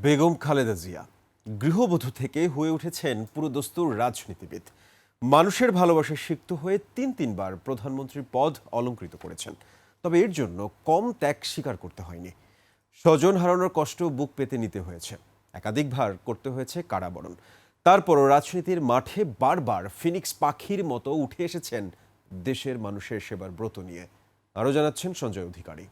বেগম খালেদা জিয়া গৃহবধূ থেকে হয়ে উঠেছেন পুরোদস্তুর রাজনীতিবিদ। মানুষের ভালোবাসায় সিক্ত হয়ে তিনবার প্রধানমন্ত্রীর পদ অলংকৃত করেছেন। তবে এর জন্য কম ত্যাগ স্বীকার করতে হয়নি। স্বজন হারানোর কষ্ট বুক পেতে নিতে হয়েছে, একাধিকবার করতে হয়েছে কারাবরণ। তারপরও রাজনীতির মাঠে বারবার ফিনিক্স পাখির মতো উঠে এসেছেন দেশের মানুষের সেবার ব্রত নিয়ে। আরও জানাচ্ছেন সঞ্জয় অধিকারী।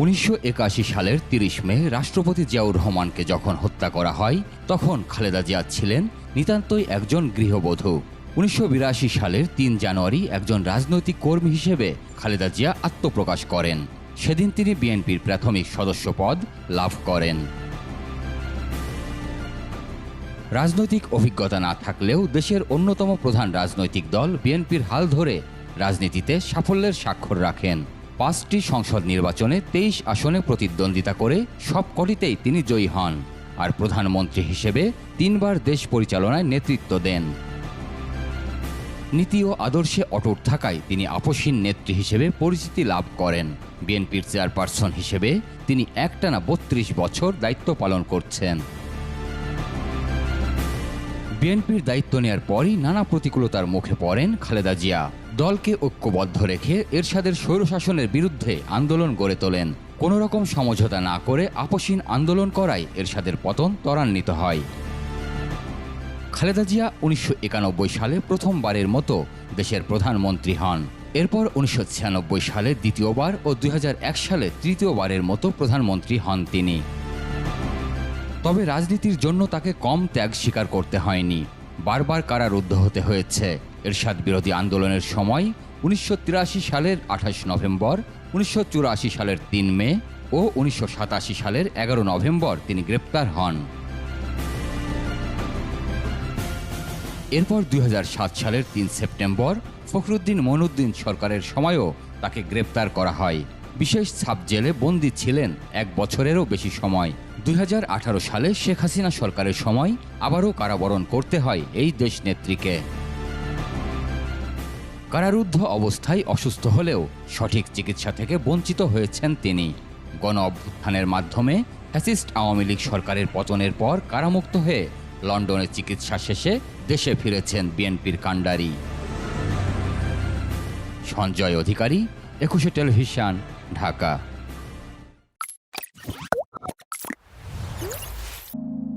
১৯৮১ সালের ৩০ মে রাষ্ট্রপতি জিয়াউর রহমানকে যখন হত্যা করা হয়, তখন খালেদা জিয়া ছিলেন নিতান্তই একজন গৃহবধূ। ১৯৮২ সালের ৩ জানুয়ারি একজন রাজনৈতিক কর্মী হিসেবে খালেদা জিয়া আত্মপ্রকাশ করেন। সেদিন তিনি বিএনপির প্রাথমিক সদস্য পদ লাভ করেন। রাজনৈতিক অভিজ্ঞতা না থাকলেও দেশের অন্যতম প্রধান রাজনৈতিক দল বিএনপির হাল ধরে রাজনীতিতে সাফল্যের স্বাক্ষর রাখেন। ৫টি সংসদ নির্বাচনে ২৩ আসনে প্রতিদ্বন্দ্বিতা করে সবকটিতেই তিনি জয়ী হন, আর প্রধানমন্ত্রী হিসেবে ৩বার দেশ পরিচালনায় নেতৃত্ব দেন। নীতি ও আদর্শে অটুট থাকায় তিনি আপসহীন নেত্রী হিসেবে পরিচিতি লাভ করেন। বিএনপির চেয়ারপারসন হিসেবে তিনি একটানা ৩২ বছর দায়িত্ব পালন করছেন। বিএনপির দায়িত্ব নেয়ার পরই নানা প্রতিকূলতার মুখে পড়েন খালেদা জিয়া। দলকে ঐক্যবদ্ধ রেখে এরশাদের স্বৈরশাসনের বিরুদ্ধে আন্দোলন গড়ে তোলেন। কোনো রকম সমঝোতা না করে আপসীন আন্দোলন করায় এরশাদের পতন ত্বরান্বিত হয়। খালেদা জিয়া ১৯৯১ সালে প্রথমবারের মতো দেশের প্রধানমন্ত্রী হন। এরপর ১৯৯৬ সালে দ্বিতীয়বার ও ২০০১ সালে তৃতীয়বারের মতো প্রধানমন্ত্রী হন তিনি। তবে রাজনীতির জন্য তাকে কম ত্যাগ স্বীকার করতে হয়নি। বারবার কারারুদ্ধ হতে হয়েছে। এরশাদ বিরোধী আন্দোলনের সময় ১৯৮৩ সালের ২৮ নভেম্বর, ১৯৮৪ সালের ৩ মে ও ১৯৮৭ সালের ১১ নভেম্বর তিনি গ্রেপ্তার হন। এরপর ২০০৭ সালের ৩ সেপ্টেম্বর ফখরুদ্দিন মঈনুদ্দিন সরকারের সময়ও তাকে গ্রেপ্তার করা হয়। বিশেষ সাব জেলে বন্দী ছিলেন ১ বছরেরও বেশি সময়। ২০১৮ সালে শেখ হাসিনা সরকারের সময় আবারও কারাবরণ করতে হয় এই দেশনেত্রীকে। কারারুদ্ধ অবস্থায় অসুস্থ হলেও সঠিক চিকিৎসা থেকে বঞ্চিত হয়েছেন তিনি। গণ অভ্যুত্থানের মাধ্যমে ফ্যাসিস্ট আওয়ামী লীগ সরকারের পতনের পর কারামুক্ত হয়ে লন্ডনে চিকিৎসা শেষে দেশে ফিরেছেন বিএনপির কাণ্ডারি। সঞ্জয় অধিকারী, ২১ টেলিভিশন, ঢাকা।